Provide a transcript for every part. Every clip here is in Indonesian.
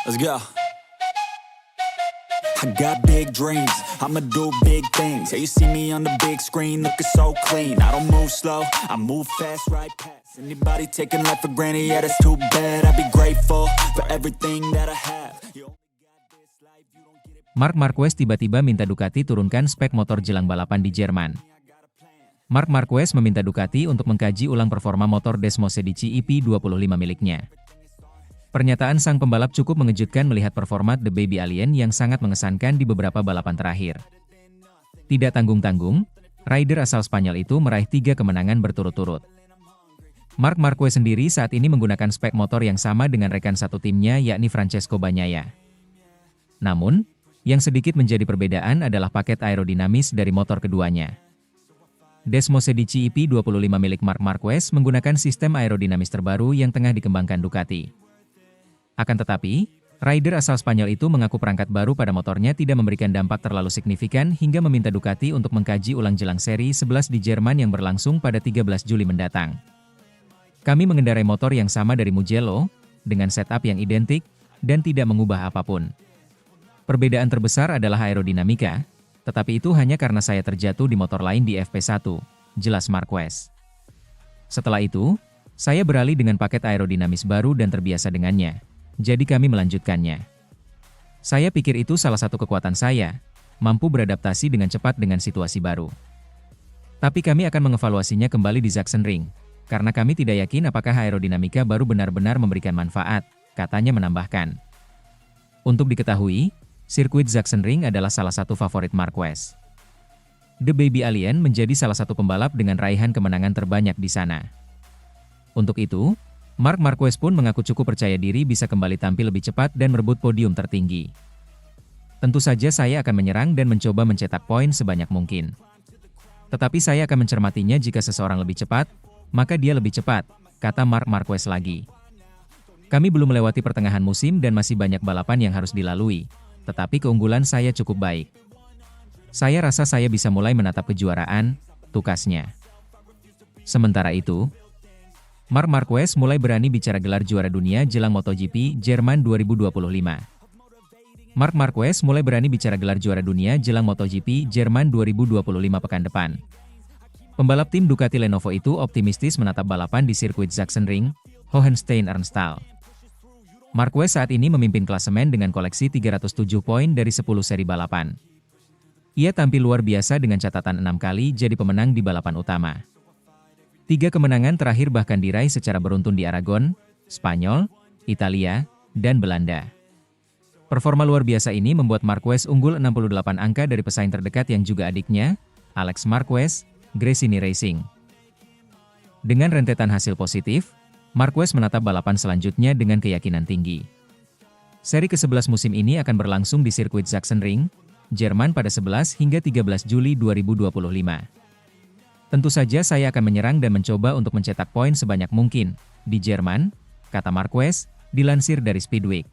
Let's go. I got big dreams, I'ma do big things. Yeah, you see me on the big screen, looking so clean. I don't move slow, I move fast, right past anybody taking life for granted. Yeah, that's too bad. I'd be grateful for everything that I have. Marc Marquez tiba-tiba minta Ducati turunkan spek motor jelang balapan di Jerman. Marc Marquez meminta Ducati untuk mengkaji ulang performa motor Desmosedici EP25 miliknya. Pernyataan sang pembalap cukup mengejutkan melihat performa The Baby Alien yang sangat mengesankan di beberapa balapan terakhir. Tidak tanggung-tanggung, rider asal Spanyol itu meraih 3 kemenangan berturut-turut. Marc Marquez sendiri saat ini menggunakan spek motor yang sama dengan rekan satu timnya yakni Francesco Bagnaia. Namun, yang sedikit menjadi perbedaan adalah paket aerodinamis dari motor keduanya. Desmosedici EP25 milik Marc Marquez menggunakan sistem aerodinamis terbaru yang tengah dikembangkan Ducati. Akan tetapi, rider asal Spanyol itu mengaku perangkat baru pada motornya tidak memberikan dampak terlalu signifikan hingga meminta Ducati untuk mengkaji ulang jelang seri 11 di Jerman yang berlangsung pada 13 Juli mendatang. Kami mengendarai motor yang sama dari Mugello, dengan setup yang identik, dan tidak mengubah apapun. Perbedaan terbesar adalah aerodinamika, tetapi itu hanya karena saya terjatuh di motor lain di FP1, jelas Marquez. Setelah itu, saya beralih dengan paket aerodinamis baru dan terbiasa dengannya. Jadi kami melanjutkannya. Saya pikir itu salah satu kekuatan saya, mampu beradaptasi dengan cepat dengan situasi baru. Tapi kami akan mengevaluasinya kembali di Sachsenring, karena kami tidak yakin apakah aerodinamika baru benar-benar memberikan manfaat, katanya menambahkan. Untuk diketahui, sirkuit Sachsenring adalah salah satu favorit Marquez. The Baby Alien menjadi salah satu pembalap dengan raihan kemenangan terbanyak di sana. Untuk itu, Marc Marquez pun mengaku cukup percaya diri bisa kembali tampil lebih cepat dan merebut podium tertinggi. Tentu saja saya akan menyerang dan mencoba mencetak poin sebanyak mungkin. Tetapi saya akan mencermatinya jika seseorang lebih cepat, maka dia lebih cepat, kata Marc Marquez lagi. Kami belum melewati pertengahan musim dan masih banyak balapan yang harus dilalui, tetapi keunggulan saya cukup baik. Saya rasa saya bisa mulai menatap kejuaraan, tukasnya. Sementara itu, Marc Marquez mulai berani bicara gelar juara dunia jelang MotoGP Jerman 2025. Marc Marquez mulai berani bicara gelar juara dunia jelang MotoGP Jerman 2025 pekan depan. Pembalap tim Ducati Lenovo itu optimistis menatap balapan di sirkuit Sachsenring, Hohenstein-Ernsthal. Marquez saat ini memimpin klasemen dengan koleksi 307 poin dari 10 seri balapan. Ia tampil luar biasa dengan catatan 6 kali jadi pemenang di balapan utama. 3 kemenangan terakhir bahkan diraih secara beruntun di Aragon, Spanyol, Italia, dan Belanda. Performa luar biasa ini membuat Marquez unggul 68 angka dari pesaing terdekat yang juga adiknya, Alex Marquez, Gresini Racing. Dengan rentetan hasil positif, Marquez menatap balapan selanjutnya dengan keyakinan tinggi. Seri ke-11 musim ini akan berlangsung di sirkuit Sachsenring, Jerman pada 11 hingga 13 Juli 2025. Tentu saja saya akan menyerang dan mencoba untuk mencetak poin sebanyak mungkin di Jerman, kata Marquez, dilansir dari Speedweek.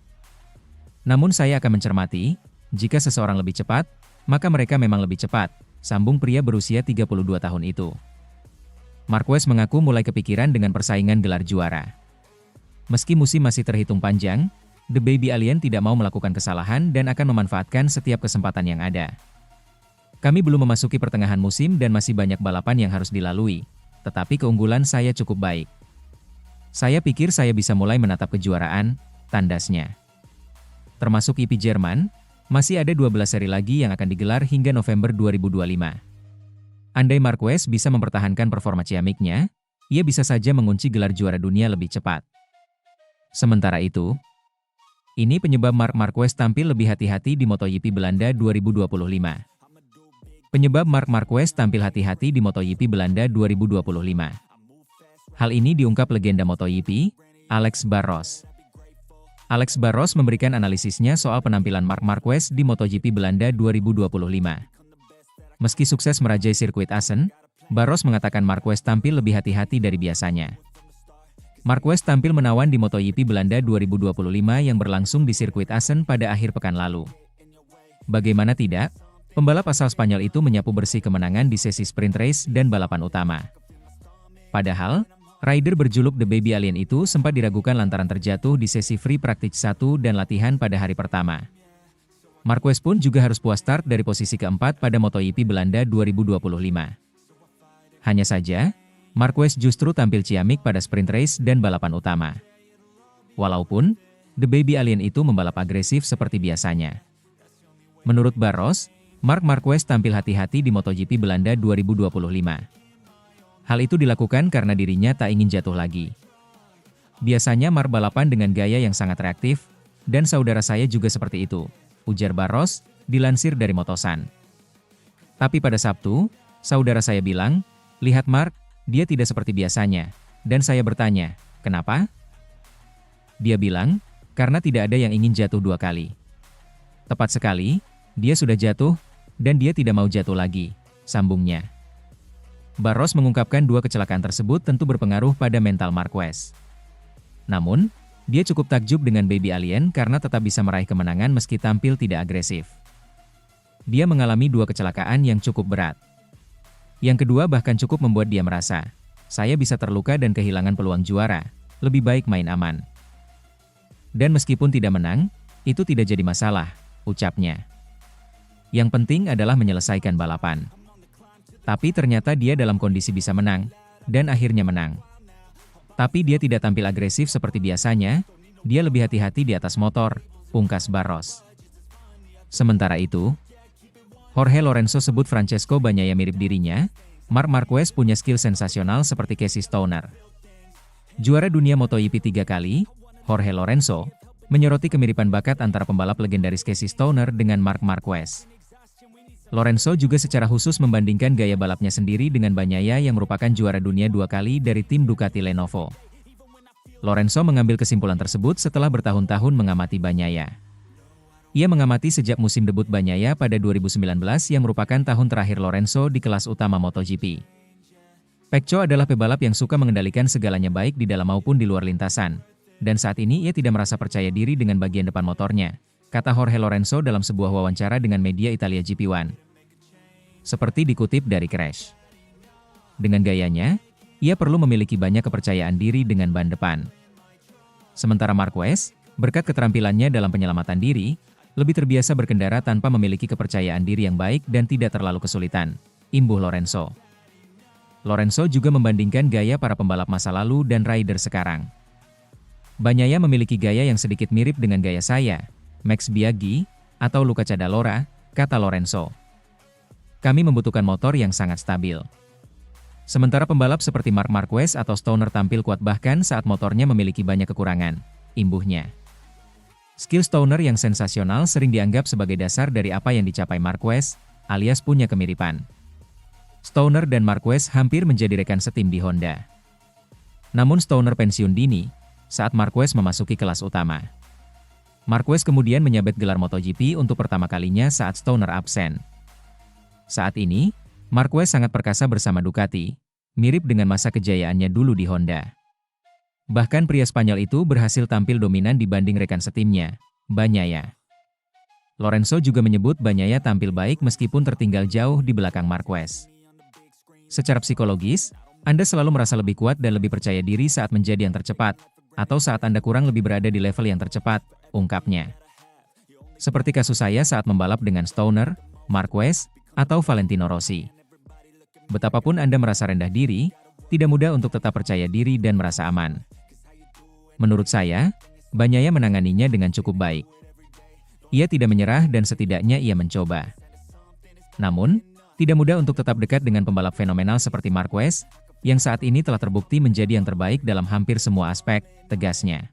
Namun saya akan mencermati, jika seseorang lebih cepat, maka mereka memang lebih cepat, sambung pria berusia 32 tahun itu. Marquez mengaku mulai kepikiran dengan persaingan gelar juara. Meski musim masih terhitung panjang, The Baby Alien tidak mau melakukan kesalahan dan akan memanfaatkan setiap kesempatan yang ada. Kami belum memasuki pertengahan musim dan masih banyak balapan yang harus dilalui, tetapi keunggulan saya cukup baik. Saya pikir saya bisa mulai menatap kejuaraan, tandasnya. Termasuk EP Jerman, masih ada 12 seri lagi yang akan digelar hingga November 2025. Andai Marquez bisa mempertahankan performa ciamiknya, ia bisa saja mengunci gelar juara dunia lebih cepat. Sementara itu, ini penyebab Marc Marquez tampil lebih hati-hati di MotoGP Belanda 2025. Penyebab Marc Marquez tampil hati-hati di MotoGP Belanda 2025. Hal ini diungkap legenda MotoGP, Alex Barros. Alex Barros memberikan analisisnya soal penampilan Marc Marquez di MotoGP Belanda 2025. Meski sukses merajai sirkuit Assen, Barros mengatakan Marquez tampil lebih hati-hati dari biasanya. Marquez tampil menawan di MotoGP Belanda 2025 yang berlangsung di sirkuit Assen pada akhir pekan lalu. Bagaimana tidak? Pembalap asal Spanyol itu menyapu bersih kemenangan di sesi sprint race dan balapan utama. Padahal, Rider berjuluk The Baby Alien itu sempat diragukan lantaran terjatuh di sesi free practice 1 dan latihan pada hari pertama. Marquez pun juga harus puas start dari posisi keempat pada MotoGP Belanda 2025. Hanya saja, Marquez justru tampil ciamik pada sprint race dan balapan utama. Walaupun, The Baby Alien itu membalap agresif seperti biasanya. Menurut Barros, Marc Marquez tampil hati-hati di MotoGP Belanda 2025. Hal itu dilakukan karena dirinya tak ingin jatuh lagi. Biasanya Marc balapan dengan gaya yang sangat reaktif, dan saudara saya juga seperti itu, ujar Barros, dilansir dari Motosan. Tapi pada Sabtu, saudara saya bilang, lihat Marc, dia tidak seperti biasanya, dan saya bertanya, kenapa? Dia bilang, karena tidak ada yang ingin jatuh 2 kali. Tepat sekali, dia sudah jatuh, dan dia tidak mau jatuh lagi, sambungnya. Barros mengungkapkan 2 kecelakaan tersebut tentu berpengaruh pada mental Marquez. Namun, dia cukup takjub dengan Baby Alien karena tetap bisa meraih kemenangan meski tampil tidak agresif. Dia mengalami 2 kecelakaan yang cukup berat. Yang kedua bahkan cukup membuat dia merasa, saya bisa terluka dan kehilangan peluang juara, lebih baik main aman. Dan meskipun tidak menang, itu tidak jadi masalah, ucapnya. Yang penting adalah menyelesaikan balapan. Tapi ternyata dia dalam kondisi bisa menang, dan akhirnya menang. Tapi dia tidak tampil agresif seperti biasanya, dia lebih hati-hati di atas motor, pungkas Barros. Sementara itu, Jorge Lorenzo sebut Francesco Bagnaia mirip dirinya, Marc Marquez punya skill sensasional seperti Casey Stoner. Juara dunia MotoGP 3 kali, Jorge Lorenzo, menyoroti kemiripan bakat antara pembalap legendaris Casey Stoner dengan Marc Marquez. Lorenzo juga secara khusus membandingkan gaya balapnya sendiri dengan Bagnaia yang merupakan juara dunia 2 kali dari tim Ducati Lenovo. Lorenzo mengambil kesimpulan tersebut setelah bertahun-tahun mengamati Bagnaia. Ia mengamati sejak musim debut Bagnaia pada 2019 yang merupakan tahun terakhir Lorenzo di kelas utama MotoGP. Pecco adalah pebalap yang suka mengendalikan segalanya baik di dalam maupun di luar lintasan, dan saat ini ia tidak merasa percaya diri dengan bagian depan motornya, kata Jorge Lorenzo dalam sebuah wawancara dengan media Italia GP1. Seperti dikutip dari Crash. Dengan gayanya, ia perlu memiliki banyak kepercayaan diri dengan ban depan. Sementara Marquez, berkat keterampilannya dalam penyelamatan diri, lebih terbiasa berkendara tanpa memiliki kepercayaan diri yang baik dan tidak terlalu kesulitan, imbuh Lorenzo. Lorenzo juga membandingkan gaya para pembalap masa lalu dan rider sekarang. Bagnaia memiliki gaya yang sedikit mirip dengan gaya saya, Max Biaggi, atau Luca Cadalora, kata Lorenzo. Kami membutuhkan motor yang sangat stabil. Sementara pembalap seperti Marc Marquez atau Stoner tampil kuat bahkan saat motornya memiliki banyak kekurangan, imbuhnya. Skill Stoner yang sensasional sering dianggap sebagai dasar dari apa yang dicapai Marquez, alias punya kemiripan. Stoner dan Marquez hampir menjadi rekan setim di Honda. Namun Stoner pensiun dini, saat Marquez memasuki kelas utama. Marquez kemudian menyabet gelar MotoGP untuk pertama kalinya saat Stoner absen. Saat ini, Marquez sangat perkasa bersama Ducati, mirip dengan masa kejayaannya dulu di Honda. Bahkan pria Spanyol itu berhasil tampil dominan dibanding rekan setimnya, Bagnaia. Lorenzo juga menyebut Bagnaia tampil baik meskipun tertinggal jauh di belakang Marquez. Secara psikologis, Anda selalu merasa lebih kuat dan lebih percaya diri saat menjadi yang tercepat, atau saat Anda kurang lebih berada di level yang tercepat, ungkapnya. Seperti kasus saya saat membalap dengan Stoner, Marquez, atau Valentino Rossi. Betapapun Anda merasa rendah diri, tidak mudah untuk tetap percaya diri dan merasa aman. Menurut saya, Bagnaia menanganinya dengan cukup baik. Ia tidak menyerah dan setidaknya ia mencoba. Namun, tidak mudah untuk tetap dekat dengan pembalap fenomenal seperti Marquez, yang saat ini telah terbukti menjadi yang terbaik dalam hampir semua aspek, tegasnya.